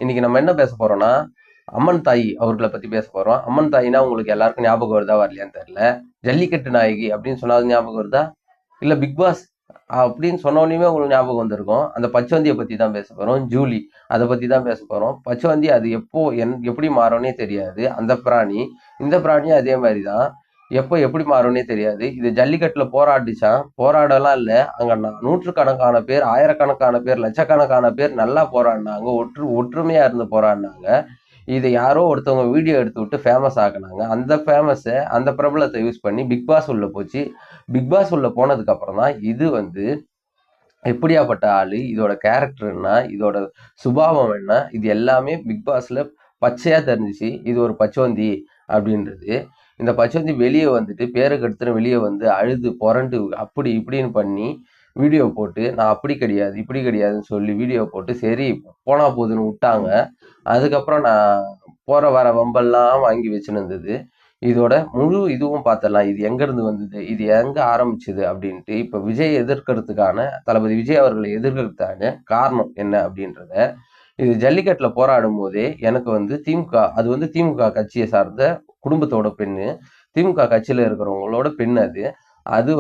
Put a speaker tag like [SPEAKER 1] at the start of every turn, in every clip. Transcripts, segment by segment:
[SPEAKER 1] இன்னைக்கு நம்ம என்ன பேச போறோம்னா அம்மன் தாய் அவர்களை பத்தி பேச போறோம். அம்மன் தாய்னா உங்களுக்கு எல்லாருக்கும் ஞாபகம் வருதா வரலையான்னு தெரியல. ஜல்லிக்கட்டு நாயகி அப்படின்னு சொன்னாலும் ஞாபகம் வருதா, இல்ல பிக் பாஸ் அப்படின்னு சொன்னோடனே உங்களுக்கு ஞாபகம் வந்திருக்கும். அந்த பச்சவந்தியை பத்தி தான் பேச போறோம். ஜூலி அதை பத்தி தான் பேச போறோம். பச்சவந்தி அது எப்போ எப்படி மாறும்னே தெரியாது. அந்த பிராணி இந்த பிராணியும் அதே மாதிரி தான். எப்போ எப்படி மாறும்னே தெரியாது. இது ஜல்லிக்கட்டுல போராடிச்சான். போராடலாம் இல்ல, அங்க நூற்றுக்கணக்கான பேர், ஆயிரக்கணக்கான பேர், லட்சக்கணக்கான பேர் நல்லா போராடினாங்க. ஒற்றுமையா இருந்து போராடினாங்க. இதை யாரோ ஒருத்தவங்க வீடியோ எடுத்து விட்டு ஃபேமஸ் ஆக்குனாங்க. அந்த ஃபேமஸை, அந்த பிரபலத்தை யூஸ் பண்ணி பிக் பாஸ் உள்ள போச்சு. பிக் பாஸ் உள்ள போனதுக்கு அப்புறம் தான் இது எப்படியாப்பட்ட ஆளு, இதோட கேரக்டர் என்ன, இதோட சுபாவம் என்ன, இது எல்லாமே பிக் பாஸ்ல பச்சையா தெரிஞ்சிச்சு. இது ஒரு பச்சோந்தி அப்படின்றது. இந்த பச்சோந்தி வெளியே வந்துட்டு பேருக்கு எடுத்துட்டு வெளியே வந்து அழுது புரண்டு அப்படி இப்படின்னு பண்ணி வீடியோ போட்டு, நான் அப்படி கிடையாது இப்படி கிடையாதுன்னு சொல்லி வீடியோ போட்டு சரி போனா போதுன்னு விட்டாங்க. அதுக்கப்புறம் நான் போற வர வம்பெல்லாம் வாங்கி வச்சுன்னு இருந்தது. இதோட முழு இதுவும் பார்த்தலாம். இது எங்க இருந்து வந்தது, இது எங்க ஆரம்பிச்சது அப்படின்ட்டு. இப்ப விஜய் எதிர்க்கிறதுக்கான, தளபதி விஜய் அவர்களை எதிர்க்கிறதுக்கான காரணம் என்ன அப்படின்றத, இது ஜல்லிக்கட்டுல போராடும் போதே எனக்கு திமுக, அது திமுக கட்சியை சார்ந்த குடும்பத்தோட பெண்ணு, திமுக கட்சியில இருக்கிறவங்களோட பெண். அது அது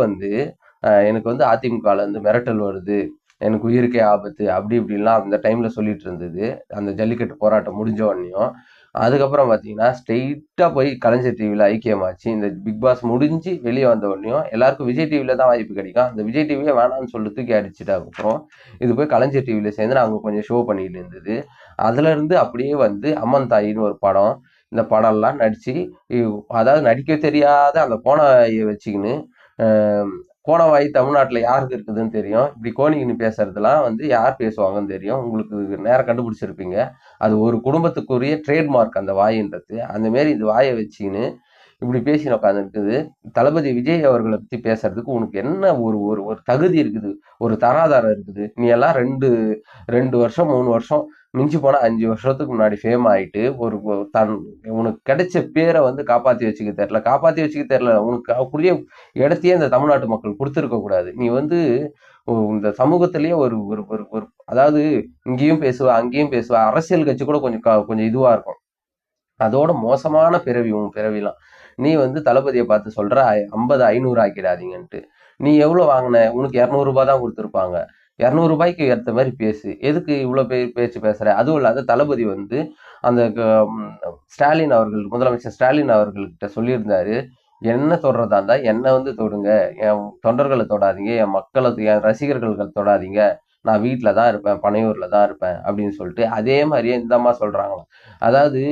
[SPEAKER 1] எனக்கு அதிமுகல இருந்து மிரட்டல் வருது, எனக்கு உயிருக்கே ஆபத்து அப்படி இப்படின்லாம் அந்த டைம்ல சொல்லிட்டு இருந்தது. அந்த ஜல்லிக்கட்டு போராட்டம் முடிஞ்ச உடனேயும். அதுக்கப்புறம் பார்த்தீங்கன்னா ஸ்ட்ரெயிட்டா போய் கலைஞர் டிவியில் ஐக்கியமாச்சு. இந்த பிக் பாஸ் முடிஞ்சு வெளியே வந்த உடனேயும் எல்லாருக்கும் விஜய் டிவியில் தான் வாய்ப்பு கிடைக்கும். அந்த விஜய் டிவியே வேணாம்னு சொல்லி தூக்கி அடிச்சுட்டு அப்புறம் இது போய் கலைஞர் டிவியில் சேர்ந்து அவங்க கொஞ்சம் ஷோ பண்ணிட்டு இருந்தது. அதுல இருந்து அப்படியே அம்மன் தாயின்னு ஒரு படம், இந்த படம்லாம் நடிச்சு, அதாவது நடிக்க தெரியாத அந்த கோணவாயை வச்சுக்கின்னு, கோணவாய் தமிழ்நாட்டில் யாருக்கு இருக்குதுன்னு தெரியும். இப்படி கோணிக்கின்னு பேசுறதுலாம் யார் பேசுவாங்கன்னு தெரியும். உங்களுக்கு நேரம் கண்டுபிடிச்சிருப்பீங்க. அது ஒரு குடும்பத்துக்குரிய ட்ரேட்மார்க் அந்த வாயின்றது. அந்த மாரி இது வாயை வச்சுக்கின்னு இப்படி பேசி உட்காந்துருக்குது. தளபதி விஜய் அவர்களை பத்தி பேசுறதுக்கு உனக்கு என்ன ஒரு ஒரு ஒரு தகுதி இருக்குது, ஒரு தராதாரம் இருக்குது? நீ எல்லாம் ரெண்டு ரெண்டு வருஷம் 3 வருஷம், மிஞ்சி போனா 5 வருஷத்துக்கு முன்னாடி ஃபேம் ஆயிட்டு உனக்கு கிடைச்ச பேரை காப்பாத்தி வச்சுக்க தெரியல. காப்பாத்தி வச்சுக்க தெரியல, உனக்கு அவக்குரிய இடத்தையே இந்த தமிழ்நாட்டு மக்கள் கொடுத்துருக்க கூடாது. நீ இந்த சமூகத்திலேயே ஒரு ஒரு ஒரு ஒரு அதாவது இங்கேயும் பேசுவ அங்கேயும் பேசுவ, அரசியல் கட்சி கூட கொஞ்சம் இதுவா இருக்கும். அதோட மோசமான பிறவி உன் பிறவிலாம். நீ தளபதியை பார்த்து சொல்ற 50 500 ஆக்கிடாதீங்கன்ட்டு. நீ எவ்வளவு வாங்கின? உனக்கு 200 ரூபாய் தான் கொடுத்துருப்பாங்க. 200 ரூபாய்க்கு ஏற்ற மாதிரி பேசு. எதுக்கு இவ்வளவு பேச்சு பேசுற? அதுவும் இல்லாத தளபதி அந்த ஸ்டாலின் அவர்கள், முதலமைச்சர் ஸ்டாலின் அவர்கள்கிட்ட சொல்லியிருந்தாரு, என்ன தொடுறதா இருந்தா என்ன தொடுங்க, என் தொண்டர்களை தொடாதீங்க, என் மக்களை, என் ரசிகர்கள் தொடாதீங்க, நான் வீட்டில தான் இருப்பேன், பனையூர்ல தான் இருப்பேன் அப்படின்னு சொல்லிட்டு. அதே மாதிரியே இந்த அம்மா சொல்றாங்களாம். அதாவது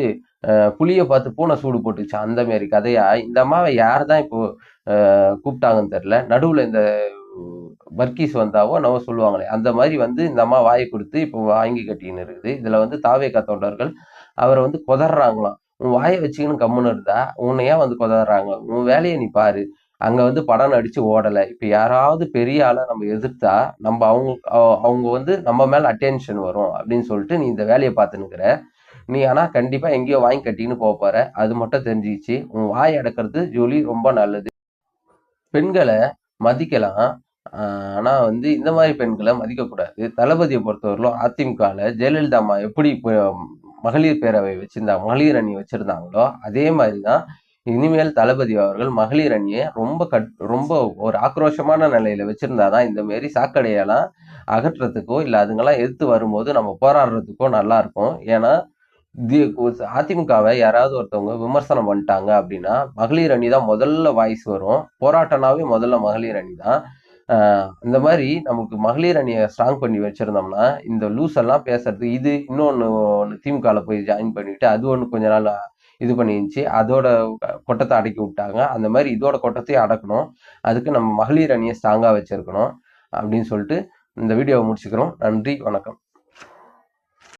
[SPEAKER 1] புளிய பார்த்து பூனை சூடு போட்டுச்சு அந்த மாதிரி கதையா இந்த அம்மாவை யார் தான் இப்போ கூப்பிட்டாங்கன்னு தெரியல. நடுவுல இந்த வர்க்கீஸ் வந்தாவோ நம்ம சொல்லுவாங்களே, அந்த மாதிரி இந்த அம்மா வாயை கொடுத்து இப்போ வாங்கி கட்டின்னு இருக்குது. இதுல தாவேகா தொண்டர்கள் அவரை கொதறாங்களாம். உன் வாயை வச்சுக்கின்னு கம்முன்னு இருந்தா உன்னை ஏன் கொதறாங்க? உன் வேலையை நீ பாரு. அங்க படம் நடிச்சு ஓடலை. இப்ப யாராவது பெரிய ஆளை நம்ம எதிர்த்தா நம்ம அவங்க நம்ம மேல அட்டென்ஷன் வரும் அப்படின்னு சொல்லிட்டு நீ இந்த வேலையை பார்த்துன்னுக்கிற. நீ ஆனா கண்டிப்பா எங்கேயோ வாங்கி கட்டின்னு போற, அது மட்டும் தெரிஞ்சிச்சு. உன் வாய் அடக்கிறது ஜூலி ரொம்ப நல்லது. பெண்களை மதிக்கலாம், ஆனா இந்த மாதிரி பெண்களை மதிக்க கூடாது. தளபதியை பொறுத்தவரையிலும் அதிமுகல ஜெயலலிதா அம்மா எப்படி மகளிர் பேரவை வச்சிருந்தாங்க, மகளிர் அணி வச்சிருந்தாங்களோ அதே மாதிரிதான் இனிமேல் தளபதி அவர்கள் மகளிர் அணியை ரொம்ப ஒரு ஆக்ரோஷமான நிலையில வச்சிருந்தாதான் இந்த மாரி சாக்கடையெல்லாம் அகற்றுறதுக்கோ இல்ல அதுங்கெல்லாம் எதிர்த்து வரும்போது நம்ம போராடுறதுக்கோ நல்லா இருக்கும். ஏன்னா அதிமுகவை யாராவது ஒருத்தவங்க விமர்சனம் பண்ணிட்டாங்க அப்படின்னா மகளிர் அணி தான் முதல்ல வாய்ஸ் வரும். போராட்டம்னாவே முதல்ல மகளிர் அணி தான். இந்த மாதிரி நமக்கு மகளிர் அணியை ஸ்ட்ராங் பண்ணி வச்சிருந்தோம்னா இந்த லூஸ் எல்லாம் பேசுறது. இது இன்னொன்னு திமுகல போய் ஜாயின் பண்ணிட்டு அது ஒண்ணு கொஞ்ச நாள் இது பண்ணிருந்துச்சு. அதோட கொட்டத்தை அடக்கி விட்டாங்க. அந்த மாதிரி இதோட கொட்டத்தையும் அடக்கணும். அதுக்கு நம்ம மகளிர் அணியை ஸ்ட்ராங்கா வச்சிருக்கணும் அப்படின்னு சொல்லிட்டு இந்த வீடியோவை முடிச்சுக்கிறோம். நன்றி, வணக்கம்.